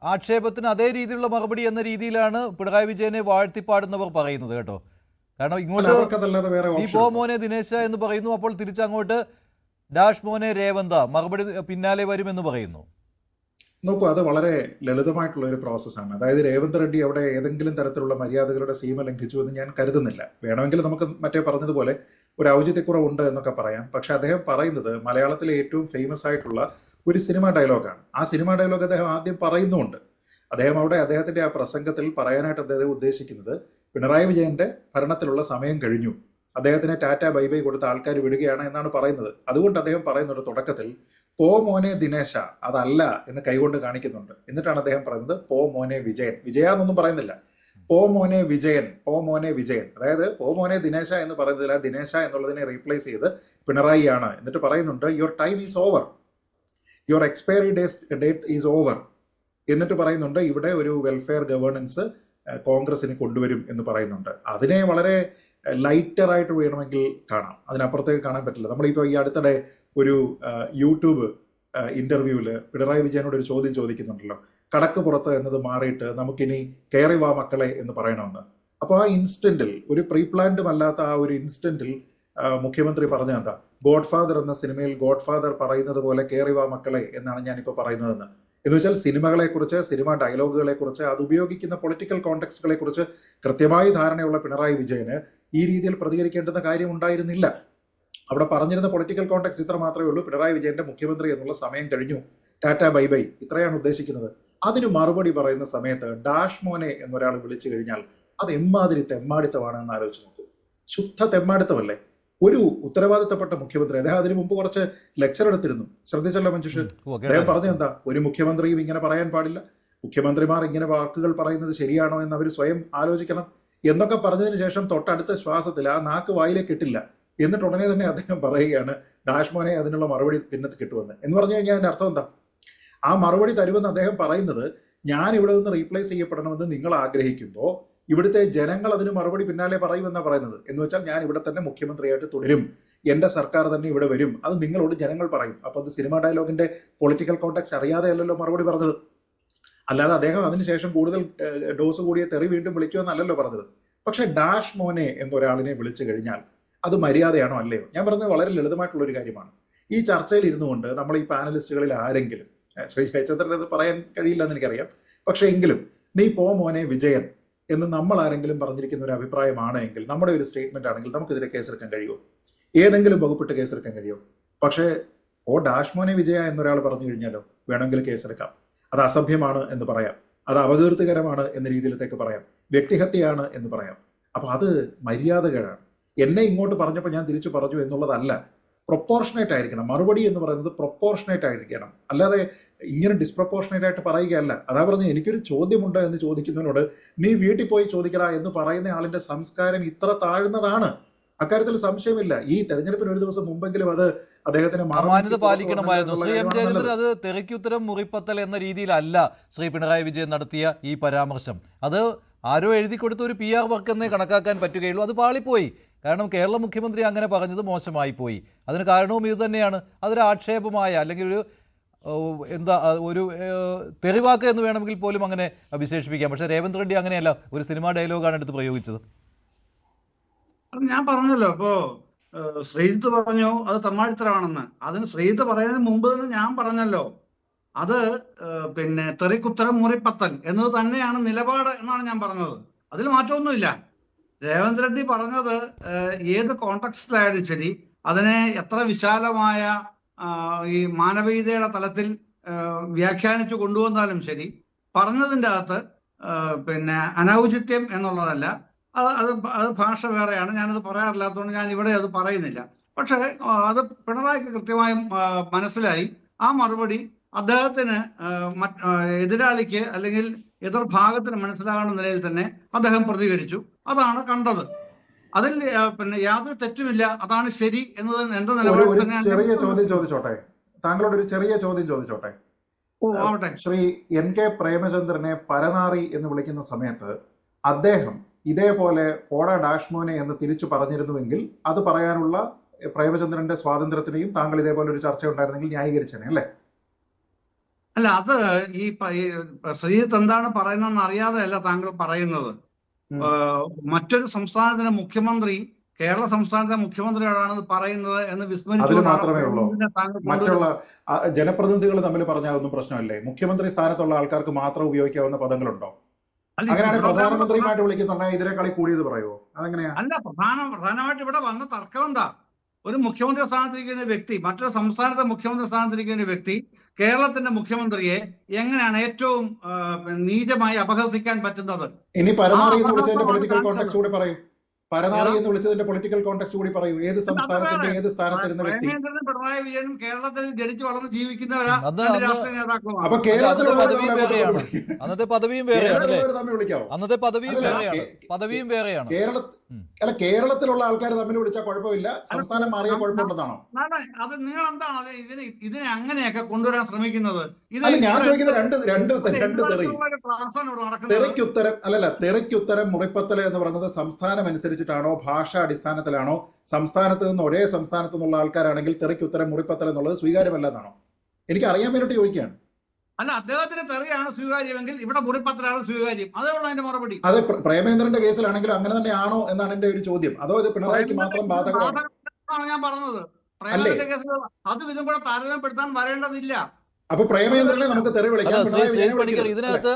ആക്ഷേപത്തിന് അതേ രീതിയിലുള്ള മറുപടി എന്ന രീതിയിലാണ് പിണറായി വിജയനെ വാഴ്ത്തിപ്പാടുന്നവർ പറയുന്നത് കേട്ടോ. കാരണം ഇങ്ങോട്ട് നീ പോ മോനെ ദിനേശ എന്ന് പറയുന്നു, അപ്പോൾ തിരിച്ചങ്ങോട്ട് ഡാഷ് മോനെ രേവന്ത മറുപടി പിന്നാലെ വരുമെന്ന് പറയുന്നു. നോക്കൂ, അത് വളരെ ലളിതമായിട്ടുള്ള ഒരു പ്രോസസ്സാണ്. അതായത് രേവന്ത് റെഡ്ഡി അവിടെ ഏതെങ്കിലും തരത്തിലുള്ള മര്യാദകളുടെ സീമ ലംഘിച്ചു എന്ന് ഞാൻ കരുതുന്നില്ല. വേണമെങ്കിൽ നമുക്ക് മറ്റേ പറഞ്ഞതുപോലെ ഒരു ഔചിത്യക്കുറവുണ്ട് എന്നൊക്കെ പറയാം. പക്ഷെ അദ്ദേഹം പറയുന്നത് മലയാളത്തിലെ ഏറ്റവും ഫേമസ് ആയിട്ടുള്ള ഒരു സിനിമ ഡയലോഗാണ്. ആ സിനിമ ഡയലോഗ് അദ്ദേഹം ആദ്യം പറയുന്നുമുണ്ട്. അദ്ദേഹം അവിടെ അദ്ദേഹത്തിന്റെ ആ പ്രസംഗത്തിൽ പറയാനായിട്ട് അദ്ദേഹം ഉദ്ദേശിക്കുന്നത് പിണറായി വിജയന്റെ ഭരണത്തിലുള്ള സമയം കഴിഞ്ഞു, അദ്ദേഹത്തിന് ടാറ്റ ബൈ ബൈ കൊടുത്ത ആൾക്കാർ വിടുകയാണ് എന്നാണ് പറയുന്നത്. അതുകൊണ്ട് അദ്ദേഹം പറയുന്നുണ്ട് തുടക്കത്തിൽ പോ മോനെ ദിനേശ, അതല്ല എന്ന് കൈകൊണ്ട് കാണിക്കുന്നുണ്ട്. എന്നിട്ടാണ് അദ്ദേഹം പറയുന്നത് പോ മോനെ വിജയൻ. വിജയ എന്നൊന്നും പറയുന്നില്ല, പോ മോനെ വിജയൻ, പോ മോനെ വിജയൻ. അതായത് പോ മോനെ ദിനേശ എന്ന് പറയുന്നതിൽ ആ ദിനേശ എന്നുള്ളതിനെ റീപ്ലേസ് ചെയ്ത് പിണറായി ആണ്. എന്നിട്ട് പറയുന്നുണ്ട് your time is over, your expiry date is over. എന്നിട്ട് പറയുന്നുണ്ട് ഇവിടെ ഒരു വെൽഫെയർ ഗവേണൻസ് കോൺഗ്രസിന് കൊണ്ടുവരും എന്ന് പറയുന്നുണ്ട്. അതിനെ വളരെ ലൈറ്ററായിട്ട് വേണമെങ്കിൽ കാണാം, അതിനപ്പുറത്തേക്ക് കാണാൻ പറ്റില്ല. നമ്മളിപ്പോൾ ഈ അടുത്തിടെ ഒരു യൂട്യൂബ് ഇന്റർവ്യൂവിൽ പിണറായി വിജയനോട് ഒരു ചോദ്യം ചോദിക്കുന്നുണ്ടല്ലോ, കടക്ക് പുറത്ത് എന്നത് മാറിയിട്ട് നമുക്കിനി കയറി വാ മക്കളെ എന്ന് പറയണമെന്ന്. അപ്പോൾ ആ ഇൻസ്റ്റന്റിൽ, ഒരു പ്രീ പ്ലാൻഡും അല്ലാത്ത ആ ഒരു ഇൻസ്റ്റന്റിൽ മുഖ്യമന്ത്രി പറഞ്ഞ എന്താ, ഗോഡ് ഫാദർ എന്ന സിനിമയിൽ ഗോഡ് ഫാദർ പറയുന്നത് പോലെ കയറി വാ മക്കളെ എന്നാണ് ഞാനിപ്പോൾ പറയുന്നതെന്ന്. എന്ന് വെച്ചാൽ സിനിമകളെക്കുറിച്ച്, സിനിമ ഡയലോഗുകളെക്കുറിച്ച്, അത് ഉപയോഗിക്കുന്ന പൊളിറ്റിക്കൽ കോണ്ടെക്സ്റ്റുകളെ കുറിച്ച് കൃത്യമായി ധാരണയുള്ള പിണറായി വിജയന് ഈ രീതിയിൽ പ്രതികരിക്കേണ്ടുന്ന കാര്യം ഉണ്ടായിരുന്നില്ല. അവിടെ പറഞ്ഞിരുന്ന പൊളിറ്റിക്കൽ കോണ്ടെക്സ്റ്റ് ഇത്ര മാത്രമേ ഉള്ളൂ, പിണറായി വിജയന്റെ മുഖ്യമന്ത്രി എന്നുള്ള സമയം കഴിഞ്ഞു, ടാറ്റ ബൈ ബൈ, ഇത്രയാണ് ഉദ്ദേശിക്കുന്നത്. അതിന് മറുപടി പറയുന്ന സമയത്ത് ഡാഷ് മോനെ എന്നൊരാൾ വിളിച്ചു കഴിഞ്ഞാൽ അത് എമ്മാതിരി തെമ്മാടിത്തമാണ് എന്ന് ആലോചിച്ച് നോക്കൂ. ശുദ്ധ തെമ്മാടിത്തമല്ലേ? ഒരു ഉത്തരവാദിത്തപ്പെട്ട മുഖ്യമന്ത്രി, അദ്ദേഹം അതിനു മുമ്പ് കുറച്ച് ലെക്ചർ എടുത്തിരുന്നു, ശ്രദ്ധിച്ചല്ലോ മഞ്ജുഷ്. അദ്ദേഹം പറഞ്ഞ എന്താ, ഒരു മുഖ്യമന്ത്രിയും ഇങ്ങനെ പറയാൻ പാടില്ല, മുഖ്യമന്ത്രിമാർ ഇങ്ങനെ വാക്കുകൾ പറയുന്നത് ശരിയാണോ എന്ന് അവർ സ്വയം ആലോചിക്കണം എന്നൊക്കെ പറഞ്ഞതിന് ശേഷം തൊട്ടടുത്ത ശ്വാസത്തിൽ ആ നാക്ക് വായിലേക്ക് ഇട്ടില്ല. എന്നിട്ട് ഉടനെ തന്നെ അദ്ദേഹം പറയുകയാണ് ഡാഷ് മോനെ അതിനുള്ള മറുപടി പിന്നത്ത് കിട്ടുമെന്ന്. എന്ന് പറഞ്ഞു കഴിഞ്ഞാൽ അതിന്റെ അർത്ഥം എന്താ? ആ മറുപടി തരുമെന്ന് അദ്ദേഹം പറയുന്നത് ഞാൻ ഇവിടെ നിന്ന് റീപ്ലേസ് ചെയ്യപ്പെടണമെന്ന് നിങ്ങൾ ആഗ്രഹിക്കുമ്പോൾ ഇവിടുത്തെ ജനങ്ങൾ അതിന് മറുപടി പിന്നാലെ പറയുമെന്നാണ് പറയുന്നത്. എന്ന് വെച്ചാൽ ഞാൻ ഇവിടെ തന്നെ മുഖ്യമന്ത്രിയായിട്ട് തുടരും, എന്റെ സർക്കാർ തന്നെ ഇവിടെ വരും, അത് നിങ്ങളോട് ജനങ്ങൾ പറയും. അപ്പൊ അത് സിനിമ ഡയലോഗിന്റെ പൊളിറ്റിക്കൽ കോണ്ടെക്സ്റ്റ് അറിയാതെ അല്ലല്ലോ മറുപടി പറഞ്ഞത്. അല്ലാതെ അദ്ദേഹം അതിനുശേഷം കൂടുതൽ ഡോസ് കൂടിയ തെറി വീണ്ടും വിളിക്കുമെന്നല്ലല്ലോ പറഞ്ഞത്. പക്ഷെ ഡാഷ് മോനെ എന്നൊരാളിനെ വിളിച്ചു കഴിഞ്ഞാൽ അത് മര്യാദയാണോ അല്ലയോ? ഞാൻ പറഞ്ഞത് വളരെ ലളിതമായിട്ടുള്ള ഒരു കാര്യമാണ്. ഈ ചർച്ചയിൽ ഇരുന്നുകൊണ്ട് നമ്മൾ ഈ പാനലിസ്റ്റുകളിൽ ആരെങ്കിലും, ശ്രീ ജയചന്ദ്രൻ അത് പറയാൻ കഴിയില്ല എന്ന് എനിക്കറിയാം, പക്ഷെ എങ്കിലും നീ പോ മോനെ വിജയൻ എന്ന് നമ്മൾ ആരെങ്കിലും പറഞ്ഞിരിക്കുന്ന ഒരു അഭിപ്രായമാണ് എങ്കിൽ, നമ്മുടെ ഒരു സ്റ്റേറ്റ്മെന്റ് ആണെങ്കിൽ നമുക്കെതിരെ കേസെടുക്കാൻ കഴിയുമോ? ഏതെങ്കിലും വകുപ്പിട്ട് കേസെടുക്കാൻ കഴിയുമോ? പക്ഷേ ഓ ഡാഷ് മോനെ വിജയ എന്നൊരാൾ പറഞ്ഞു കഴിഞ്ഞാലോ വേണമെങ്കിൽ കേസെടുക്കാം. അത് അസഭ്യമാണ് എന്ന് പറയാം, അത് അപകീർത്തികരമാണ് എന്ന രീതിയിലത്തേക്ക് പറയാം, വ്യക്തിഹത്യയാണ് എന്ന് പറയാം. അപ്പൊ അത് മര്യാദകളാണ്. എന്നെ ഇങ്ങോട്ട് പറഞ്ഞപ്പോൾ ഞാൻ തിരിച്ചു പറഞ്ഞു എന്നുള്ളതല്ല. പ്രൊപ്പോർഷനേറ്റ് ആയിരിക്കണം മറുപടി എന്ന് പറയുന്നത്, പ്രൊപ്പോർഷനേറ്റ് ആയിരിക്കണം. അല്ലാതെ ഇങ്ങനെ ഡിസ്പ്രപ്പോർഷനേറ്റ് ആയിട്ട് പറയുകയല്ല. അതാ പറഞ്ഞ് എനിക്കൊരു ചോദ്യമുണ്ട് എന്ന് ചോദിക്കുന്നതിനോട് നീ വീട്ടിൽ പോയി ചോദിക്കടാ എന്ന് പറയുന്ന ആളിന്റെ സംസ്കാരം ഇത്ര താഴ്ന്നതാണ്, അക്കാര്യത്തിൽ സംശയമില്ല. ഈ തെരഞ്ഞെടുപ്പിന് ഒരു ദിവസം മുമ്പെങ്കിലും അത് അദ്ദേഹത്തിന് മാന്യത പാലിക്കണമായിരുന്നു. ശ്രീ എം ജയചന്ദ്രൻ, അത് തെറിക്കുത്തരം മുറിപ്പത്തൽ എന്ന രീതിയിലല്ല ശ്രീ പിണറായി വിജയൻ നടത്തിയ ഈ പരാമർശം. അത് ആരോ എഴുതി കൊടുത്ത ഒരു PR വർക്ക് എന്നേ കണക്കാക്കാൻ പറ്റുകയുള്ളൂ. അത് പാളിപ്പോയി. കാരണം കേരള മുഖ്യമന്ത്രി അങ്ങനെ പറഞ്ഞത് മോശമായി പോയി. അതിന് കാരണവും ഇത് തന്നെയാണ്. അതൊരു ആക്ഷേപമായ അല്ലെങ്കിൽ ഒരു ഒരു തെറിവാക്ക് എന്ന് വേണമെങ്കിൽ പോലും അങ്ങനെ വിശേഷിപ്പിക്കാം. പക്ഷേ രേവന്ത് റെഡ്ഡി അങ്ങനെയല്ല, ഒരു സിനിമാ ഡയലോഗാണ് എടുത്ത് പ്രയോഗിച്ചത്. ഞാൻ പറഞ്ഞല്ലോ, ഇപ്പോ ശ്രീജിത്ത് പറഞ്ഞു അത് തമ്മാടിത്തരമാണെന്ന്. അതിന് ശ്രീജിത്ത് പറയുന്നതിന് മുമ്പ് തന്നെ ഞാൻ പറഞ്ഞല്ലോ, അത് പിന്നെ തെറിക്കുത്തരം മുറിപ്പത്തൽ എന്നത് തന്നെയാണ് നിലപാട് എന്നാണ് ഞാൻ പറഞ്ഞത്. അതിൽ മാറ്റമൊന്നുമില്ല. രേവന്ത് റെഡ്ഡി പറഞ്ഞത് ഏത് കോണ്ടെക്സ്റ്റിലായാലും ശരി, അതിനെ എത്ര വിശാലമായ ഈ മാനവീയതയുടെ തലത്തിൽ വ്യാഖ്യാനിച്ചു കൊണ്ടുവന്നാലും ശരി, പറഞ്ഞതിൻ്റെ അകത്ത് പിന്നെ അനൗചിത്യം എന്നുള്ളതല്ല. അത് ഭാഷ വേറെയാണ്, ഞാനത് പറയാറില്ലാത്തതുകൊണ്ട് ഞാൻ ഇവിടെ അത് പറയുന്നില്ല. പക്ഷെ അത് പിണറായിക്ക് കൃത്യമായും മനസ്സിലായി. ആ മറുപടി അദ്ദേഹത്തിന് എതിരാളിക്ക് അല്ലെങ്കിൽ എതിർഭാഗത്തിന് മനസ്സിലാകുന്ന നിലയിൽ തന്നെ അദ്ദേഹം പ്രതികരിച്ചു. അതാണ് കണ്ടത്. അതിൽ പിന്നെ യാതൊരു തെറ്റുമില്ല, അതാണ് ശരി എന്നത് എന്റെ നിലപാടിൽ തന്നെയാണ്. ചെറിയ ചോദ്യം ചോദിച്ചോട്ടെ, താങ്കളോട് ഒരു ചെറിയ ചോദ്യം ചോദിച്ചോട്ടെ. ആവട്ടെ. ശ്രീ NK പ്രേമചന്ദ്രനെ പരനാറി എന്ന് വിളിക്കുന്ന സമയത്ത് അദ്ദേഹം ഇതേപോലെ പോടാ ഡാഷ് മോനെ എന്ന് തിരിച്ചു പറഞ്ഞിരുന്നുവെങ്കിൽ അത് പറയാനുള്ള പ്രേമചന്ദ്രന്റെ സ്വാതന്ത്ര്യത്തിനെയും താങ്കൾ ഇതേപോലെ ഒരു ചർച്ച ഉണ്ടായിരുന്നെങ്കിൽ ന്യായീകരിച്ചേനെ അല്ലേ? അല്ല, അത് ഈ ശ്രീജിത്ത് എന്താണ് പറയുന്നതെന്ന് അറിയാതെയല്ല താങ്കൾ പറയുന്നത്. ഉം. മറ്റൊരു സംസ്ഥാനത്തിന്റെ മുഖ്യമന്ത്രി കേരള സംസ്ഥാനത്തെ മുഖ്യമന്ത്രിയോടാണ് പറയുന്നത് എന്ന് അതിന് വിസ്മരിച്ചുകൊണ്ടാണ് മാത്രമേ ഉള്ളൂ. താങ്കൾ മറ്റുള്ള കൊണ്ടുവരുന്നത്. ജനപ്രതിനിധികൾ തമ്മിൽ പറഞ്ഞാതൊന്നും പ്രശ്നമല്ലേ? മുഖ്യമന്ത്രി സ്ഥാനത്തുള്ള ആൾക്കാർക്ക് മാത്രം ഉപയോഗിക്കാവുന്ന പദങ്ങളുണ്ടോ? അല്ല, അങ്ങനെയാണെങ്കിൽ ഇവിടെ പ്രധാനമന്ത്രിയുമായിട്ട് വിളിക്കുന്നുണ്ടെങ്കിൽ ഇതിനേക്കാളി കൂടിയത് പറയുമോ? അതെങ്ങനെയാ? അല്ല, പ്രധാനമായിട്ട് ഇവിടെ വന്ന തർക്കം എന്താ? ഒരു മുഖ്യമന്ത്രി സ്ഥാനത്തിരിക്കുന്ന വ്യക്തി മറ്റൊരു സംസ്ഥാനത്തെ മുഖ്യമന്ത്രി സ്ഥാനത്തിരിക്കുന്ന വ്യക്തി കേരളത്തിന്റെ മുഖ്യമന്ത്രിയെ എങ്ങനെയാണ് ഏറ്റവും നീചമായി അപഹസിക്കാൻ പറ്റുന്നത്? ഇനി പരനാറി എന്ന് ആ വിളിച്ചതിന്റെ അപഹാസ്യമാണ് പൊളിറ്റിക്കൽ കാണിച്ചത്. കോണ്ടെക്സ്റ്റ് കൂടി പറയൂ. പരനാറി എന്ന് വിളിച്ചതിന്റെ പൊളിറ്റിക്കൽ കോണ്ടെക്സ്റ്റ് കൂടി പറയൂ. ഏത് സംസ്ഥാനത്തിന്റെ ഏത് സ്ഥാനത്തിരുന്ന വ്യക്തി? പ്രേമേന്ദ്രനും പിണറായി വിജയനും കേരളത്തിൽ ജനിച്ചു വളർന്ന് ജീവിക്കുന്നവരാ, അന്ന് രണ്ട് അന്ന് രാഷ്ട്രീയ നേതാക്കളുമാണ്. അപ്പൊ അന്നത്തെ കേരളത്തിലുള്ളവർ പദവിയും വേറെയാണ്, അന്നത്തെ പദവിയും വേറെയാണ് അല്ലേ? കേരളത്തിലുള്ളവർ തമ്മിൽ വിളിക്കാവോ? അന്നത്തെ പദവിയും അല്ലല്ല, വേറെയാണ്, പദവിയും വേറെയാണ്. അല്ല, കേരളത്തിലുള്ള ആൾക്കാർ തമ്മിൽ വിളിച്ചാൽ കുഴപ്പമില്ല, സംസ്ഥാനം മാറിയ കുഴപ്പമുണ്ടെന്നാണോ? അത് നിങ്ങൾ എന്താണ് ഇതിനെ അങ്ങനെയൊക്കെ കൊണ്ടുവരാൻ ശ്രമിക്കുന്നത്? അല്ല, ഞാൻ ചോദിക്കുന്നത് രണ്ട് തെറി. ക്ലാസ്സാണ് ഇവിടെ നടക്കുന്നത്. തെറിക്കുത്തരം അല്ലല്ല, തെറിക്കുത്തരം മുറിപ്പത്തല എന്ന് പറയുന്നത് സംസ്ഥാനം അനുസരിച്ചിട്ടാണോ, ഭാഷ അടിസ്ഥാനത്തിലാണോ? സംസ്ഥാനത്ത് നിന്ന് ഒരേ സംസ്ഥാനത്ത് നിന്നുള്ള ആൾക്കാരാണെങ്കിൽ തെറിക്കുത്തരം മുറിപ്പത്തല എന്നുള്ളത് സ്വീകാര്യമല്ലെന്നാണോ? എനിക്ക് അറിയാൻ വേണ്ടിയിട്ട് ചോദിക്കുകയാണ്. അല്ല, അദ്ദേഹത്തിന് തെറിയാണ് സ്വീകാര്യമെങ്കിൽ ഇവിടെ മുറിപ്പത്തലാണ് സ്വീകാര്യം. അതേ ഉള്ളൂ അതിന്റെ മറുപടി. അത് പ്രേമേന്ദ്രന്റെ കേസിലാണെങ്കിലും അങ്ങനെ തന്നെയാണോ എന്നാണ് എന്റെ ഒരു ചോദ്യം. അതോ ഇത് പിണറായിക്ക് മാത്രം ബാധകമാണ്? ഞാൻ പറഞ്ഞത് പ്രേമേന്ദ്രന്റെ കേസിൽ അതും ഇതും കൂടെ താരതമ്യപ്പെടുത്താൻ വരേണ്ടതില്ല. അപ്പൊ പ്രേമേന്ദ്രനെ നമുക്ക് തെറി അല്ല, വിളിക്കാം, ശ്രീ പിണറായി വിജയനെ പണിക്കർ, വിളിക്കരുത്, ഇതിനകത്ത്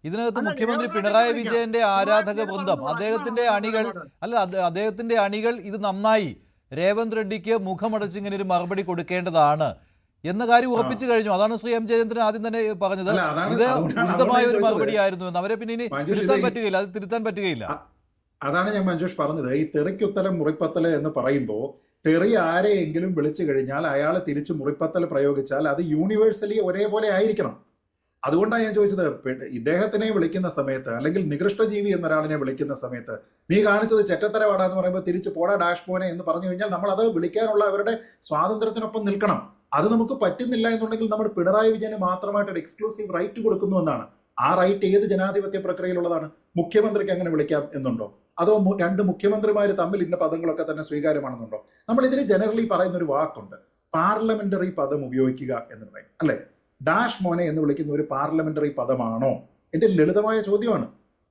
ഇതിനകത്ത് മുഖ്യമന്ത്രി പിണറായി വിജയന്റെ ആരാധക വൃന്ദം, അദ്ദേഹത്തിന്റെ അണികൾ ഇത് നന്നായി രേവന്ത് റെഡ്ഡിക്ക് മുഖമടച്ച് ഇങ്ങനെ ഒരു മറുപടി കൊടുക്കേണ്ടതാണ് എന്ന കാര്യം ഉറപ്പിച്ചു കഴിഞ്ഞു. അതാണ് ശ്രീ എം ജയചന്ദ്രൻ ആദ്യം തന്നെ പറഞ്ഞത്. അല്ല, അതാണ് ഇത് അതുകൊണ്ടാണ് ഉചിതമായ ഒരു ചോദിച്ചത്. മറുപടി ആയിരുന്നു എന്ന്. അവരെ പിന്നെ ഇനി മഞ്ജുഷ്, തിരുത്താൻ ഇത് പറ്റുകയില്ല, അത് തിരുത്താൻ പറ്റുകയില്ല. അതാണ് ഞാൻ മഞ്ജുഷ് പറഞ്ഞത്. ഈ തെറിക്കുത്തരം മുറിപ്പത്തല് എന്ന് പറയുമ്പോൾ തെറി ആരെയെങ്കിലും വിളിച്ചു കഴിഞ്ഞാൽ അയാൾ തിരിച്ച് മുറിപ്പത്തൽ പ്രയോഗിച്ചാൽ അത് യൂണിവേഴ്സലി ഒരേപോലെ ആയിരിക്കണം. അതുകൊണ്ടാണ് ഞാൻ ചോദിച്ചത്. ഇദ്ദേഹത്തിനെ വിളിക്കുന്ന സമയത്ത്, അല്ലെങ്കിൽ നികൃഷ്ടജീവി എന്നൊരാളിനെ വിളിക്കുന്ന സമയത്ത്, നീ കാണിച്ചത് ചെറ്റത്തരവാടാന്ന് പറയുമ്പോൾ തിരിച്ച് പോടാ ഡാഷ് പോനെ എന്ന് പറഞ്ഞു കഴിഞ്ഞാൽ നമ്മൾ അത് വിളിക്കാനുള്ള അവരുടെ സ്വാതന്ത്ര്യത്തിനൊപ്പം നിൽക്കണം. അത് നമുക്ക് പറ്റുന്നില്ല എന്നുണ്ടെങ്കിൽ നമ്മൾ പിണറായി വിജയന് മാത്രമായിട്ട് ഒരു എക്സ്ക്ലൂസീവ് റൈറ്റ് കൊടുക്കുന്നു എന്നാണ്. ആ റൈറ്റ് ഏത് ജനാധിപത്യ പ്രക്രിയയിലുള്ളതാണ്? മുഖ്യമന്ത്രിക്ക് അങ്ങനെ വിളിക്കാം എന്നുണ്ടോ? അതോ രണ്ട് മുഖ്യമന്ത്രിമാർ തമ്മിൽ ഇന്ന പദങ്ങളൊക്കെ തന്നെ സ്വീകാര്യമാണെന്നുണ്ടോ? നമ്മൾ ഇതിന് ജനറലി പറയുന്ന ഒരു വാക്കുണ്ട്, പാർലമെന്ററി പദം ഉപയോഗിക്കുക എന്ന് പറയും, അല്ലെ? ഡാഷ് മോനെ എന്ന് വിളിക്കുന്ന ഒരു പാർലമെന്ററി പദമാണോ? എന്റെ ലളിതമായ ചോദ്യമാണ്,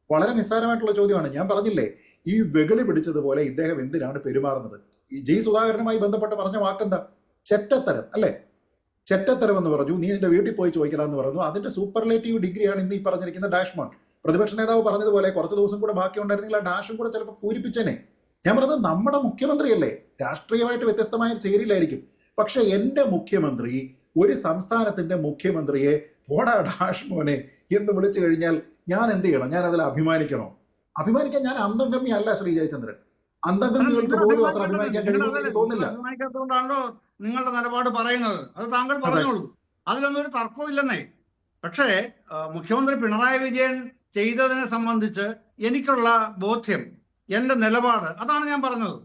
വളരെ നിസ്സാരമായിട്ടുള്ള ചോദ്യമാണ്. ഞാൻ പറഞ്ഞില്ലേ, ഈ വെകളി പിടിച്ചതുപോലെ ഇദ്ദേഹം എന്തിനാണ് പെരുമാറുന്നത്? ഈ ജി സുധാകരനുമായി ബന്ധപ്പെട്ട് പറഞ്ഞ വാക്കെന്താ? ചെറ്റത്തരം, അല്ലെ? ചെറ്റത്തരം എന്ന് പറഞ്ഞു. നീ എന്റെ വീട്ടിൽ പോയി ചോദിക്കലാന്ന് പറഞ്ഞു. അതിന്റെ സൂപ്പർലേറ്റീവ് ഡിഗ്രിയാണ് ഇന്ന് ഈ പറഞ്ഞിരിക്കുന്ന ഡാഷ് മോൻ. പ്രതിപക്ഷ നേതാവ് പറഞ്ഞതുപോലെ കുറച്ച് ദിവസം കൂടെ ബാക്കി ഉണ്ടായിരുന്നെങ്കിൽ ആ ഡാഷും കൂടെ ചിലപ്പോൾ പൂരിപ്പിച്ചേനെ. ഞാൻ പറഞ്ഞത് നമ്മുടെ മുഖ്യമന്ത്രിയല്ലേ, രാഷ്ട്രീയമായിട്ട് വ്യത്യസ്തമായ ചേരിയിലായിരിക്കും. പക്ഷെ എന്റെ മുഖ്യമന്ത്രി ഒരു സംസ്ഥാനത്തിന്റെ മുഖ്യമന്ത്രിയെ പോടാ ഡാഷ് മോനെ എന്ന് വിളിച്ചു കഴിഞ്ഞാൽ ഞാൻ എന്ത് ചെയ്യണം? ഞാൻ അതിൽ അഭിമാനിക്കണോ? അഭിമാനിക്കാൻ ഞാൻ അന്തംഗമ്യ അല്ല ശ്രീ ജയചന്ദ്രൻ. അന്തംഗമ്യകൾക്ക് പോലും അത്ര അഭിമാനിക്കാൻ കഴിയുമെന്ന് എനിക്ക് തോന്നുന്നില്ല. അഭിമാനിക്കാത്തതുകൊണ്ടാണല്ലോ നിങ്ങളുടെ നിലപാട് പറയുന്നത്. അത് താങ്കൾ പറഞ്ഞോളൂ, അതിലൊന്നും ഒരു തർക്കവും ഇല്ലെന്നേ. പക്ഷേ മുഖ്യമന്ത്രി പിണറായി വിജയൻ ചെയ്തതിനെ സംബന്ധിച്ച് എനിക്കുള്ള ബോധ്യം, എന്റെ നിലപാട്, അതാണ് ഞാൻ പറഞ്ഞത്.